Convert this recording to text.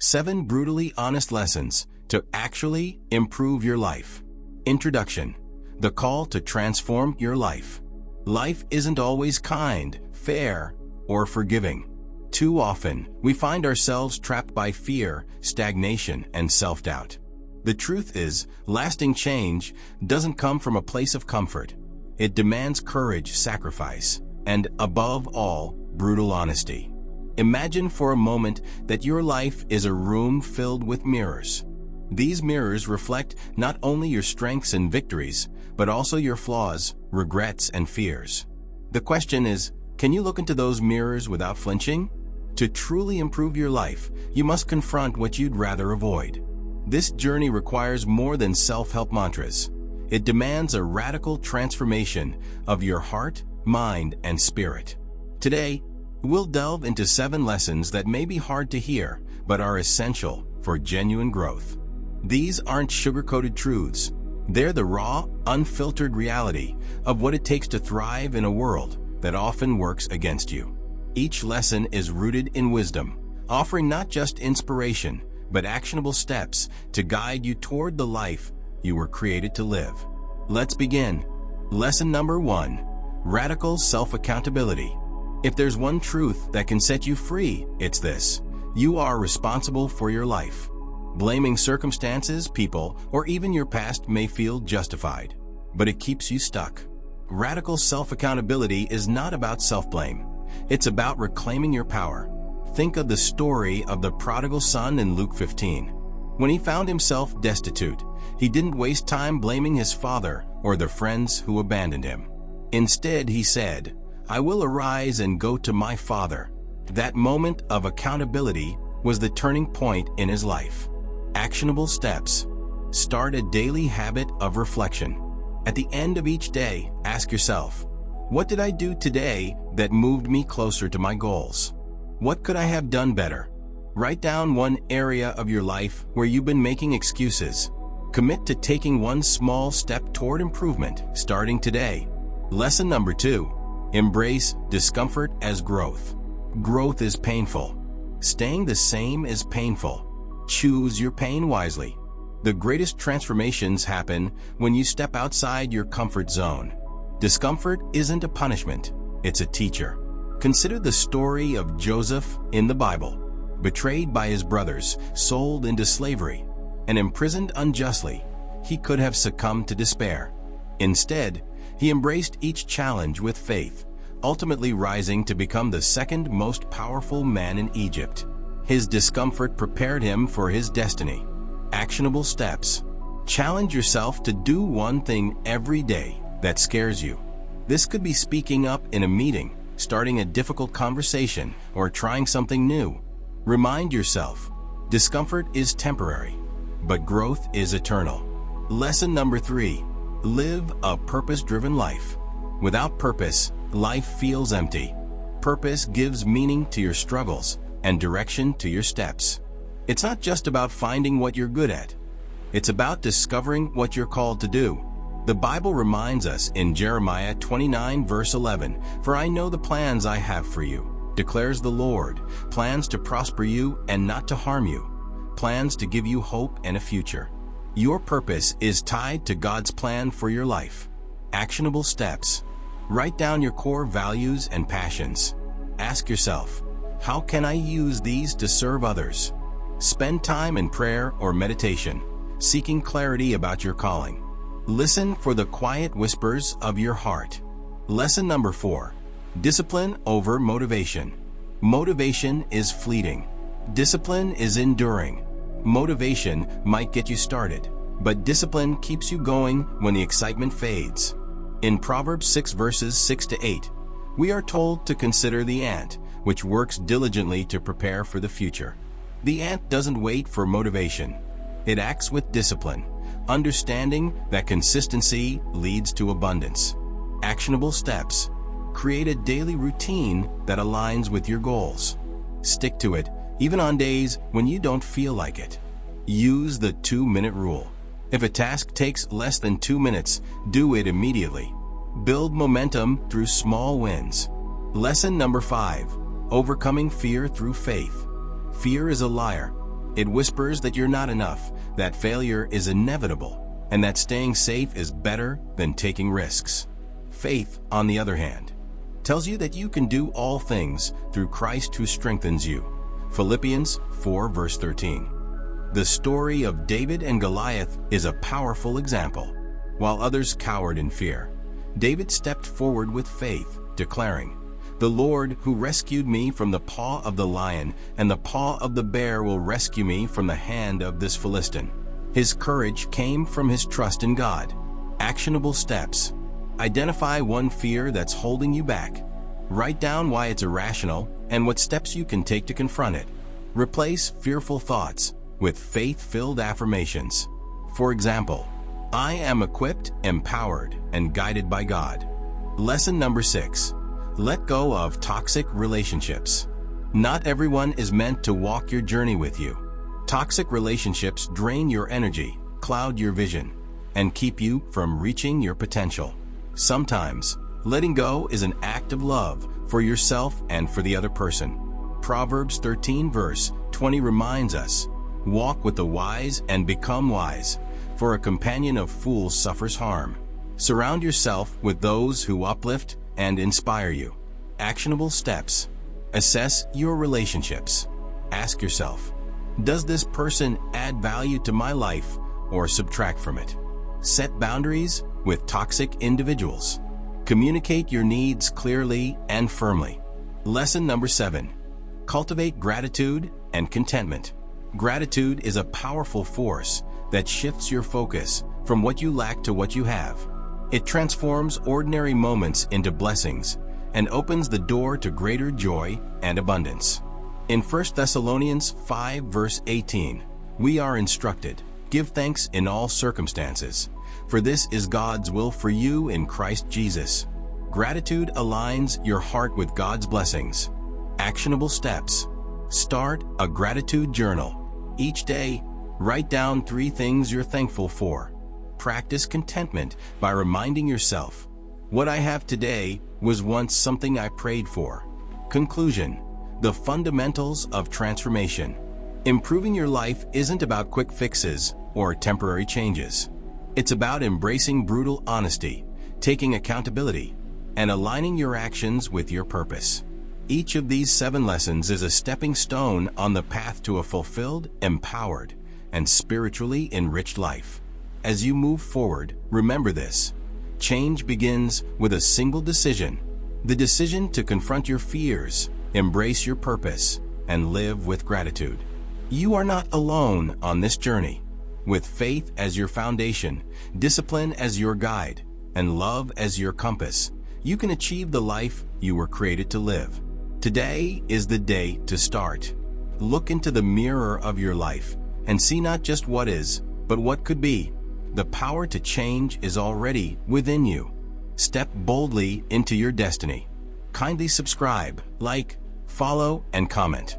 7 brutally honest lessons to actually improve your life. Introduction. The call to transform your life. Life isn't always kind, fair, or forgiving. Too often, we find ourselves trapped by fear, stagnation, and self-doubt. The truth is, lasting change doesn't come from a place of comfort. It demands courage, sacrifice, and, above all, brutal honesty. Imagine for a moment that your life is a room filled with mirrors. These mirrors reflect not only your strengths and victories, but also your flaws, regrets, and fears. The question is, can you look into those mirrors without flinching? To truly improve your life, you must confront what you'd rather avoid. This journey requires more than self-help mantras. It demands a radical transformation of your heart, mind, and spirit. Today, we'll delve into 7 lessons that may be hard to hear, but are essential for genuine growth. These aren't sugar-coated truths. They're the raw, unfiltered reality of what it takes to thrive in a world that often works against you. Each lesson is rooted in wisdom, offering not just inspiration, but actionable steps to guide you toward the life you were created to live. Let's begin. Lesson number 1. Radical self-accountability. If there's one truth that can set you free, it's this: you are responsible for your life. Blaming circumstances, people, or even your past may feel justified, but it keeps you stuck. Radical self-accountability is not about self-blame. It's about reclaiming your power. Think of the story of the prodigal son in Luke 15. When he found himself destitute, he didn't waste time blaming his father or the friends who abandoned him. Instead, he said, "I will arise and go to my father." That moment of accountability was the turning point in his life. Actionable steps. Start a daily habit of reflection. At the end of each day, ask yourself, what did I do today that moved me closer to my goals? What could I have done better? Write down one area of your life where you've been making excuses. Commit to taking one small step toward improvement, starting today. Lesson number 2. Embrace discomfort as growth. Growth is painful. Staying the same is painful. Choose your pain wisely. The greatest transformations happen when you step outside your comfort zone. Discomfort isn't a punishment, it's a teacher. Consider the story of Joseph in the Bible. Betrayed by his brothers, sold into slavery, and imprisoned unjustly, he could have succumbed to despair. Instead, he embraced each challenge with faith, ultimately rising to become the second most powerful man in Egypt. His discomfort prepared him for his destiny. Actionable steps. Challenge yourself to do one thing every day that scares you. This could be speaking up in a meeting, starting a difficult conversation, or trying something new. Remind yourself, discomfort is temporary, but growth is eternal. Lesson number 3. Live a purpose-driven life. Without purpose, life feels empty. Purpose gives meaning to your struggles and direction to your steps. It's not just about finding what you're good at. It's about discovering what you're called to do. The Bible reminds us in Jeremiah 29 verse 11, "For I know the plans I have for you, declares the Lord, plans to prosper you and not to harm you, plans to give you hope and a future." Your purpose is tied to God's plan for your life. Actionable steps. Write down your core values and passions. Ask yourself, how can I use these to serve others? Spend time in prayer or meditation, seeking clarity about your calling. Listen for the quiet whispers of your heart. Lesson number 4. Discipline over motivation. Motivation is fleeting. Discipline is enduring. Motivation might get you started, but discipline keeps you going when the excitement fades. In Proverbs 6 verses 6 to 8, we are told to consider the ant, which works diligently to prepare for the future. The ant doesn't wait for motivation. It acts with discipline, understanding that consistency leads to abundance. Actionable steps. Create a daily routine that aligns with your goals. Stick to it, even on days when you don't feel like it. Use the 2-minute rule. If a task takes less than 2 minutes, do it immediately. Build momentum through small wins. Lesson number 5. Overcoming fear through faith. Fear is a liar. It whispers that you're not enough, that failure is inevitable, and that staying safe is better than taking risks. Faith, on the other hand, tells you that you can do all things through Christ who strengthens you. Philippians 4 verse 13. The story of David and Goliath is a powerful example. While others cowered in fear, David stepped forward with faith, declaring, "The Lord who rescued me from the paw of the lion and the paw of the bear will rescue me from the hand of this Philistine." His courage came from his trust in God. Actionable steps. Identify one fear that's holding you back. Write down why it's irrational and what steps you can take to confront it. Replace fearful thoughts with faith-filled affirmations. For example, I am equipped, empowered, and guided by God. Lesson number 6. Let go of toxic relationships. Not everyone is meant to walk your journey with you. Toxic relationships drain your energy, cloud your vision, and keep you from reaching your potential. Sometimes, letting go is an act of love for yourself and for the other person. Proverbs 13 verse 20 reminds us, "Walk with the wise and become wise, for a companion of fools suffers harm." Surround yourself with those who uplift and inspire you. Actionable steps. Assess your relationships. Ask yourself, does this person add value to my life or subtract from it? Set boundaries with toxic individuals. Communicate your needs clearly and firmly. Lesson number 7. Cultivate gratitude and contentment. Gratitude is a powerful force that shifts your focus from what you lack to what you have. It transforms ordinary moments into blessings and opens the door to greater joy and abundance. In 1 Thessalonians 5 verse 18, we are instructed, "Give thanks in all circumstances, for this is God's will for you in Christ Jesus." Gratitude aligns your heart with God's blessings. Actionable steps. Start a gratitude journal. Each day, write down 3 things you're thankful for. Practice contentment by reminding yourself, "What I have today was once something I prayed for." Conclusion. The fundamentals of transformation. Improving your life isn't about quick fixes or temporary changes. It's about embracing brutal honesty, taking accountability, and aligning your actions with your purpose. Each of these 7 lessons is a stepping stone on the path to a fulfilled, empowered, and spiritually enriched life. As you move forward, remember this. Change begins with a single decision. The decision to confront your fears, embrace your purpose, and live with gratitude. You are not alone on this journey. With faith as your foundation, discipline as your guide, and love as your compass, you can achieve the life you were created to live. Today is the day to start. Look into the mirror of your life and see not just what is, but what could be. The power to change is already within you. Step boldly into your destiny. Kindly subscribe, like, follow, and comment.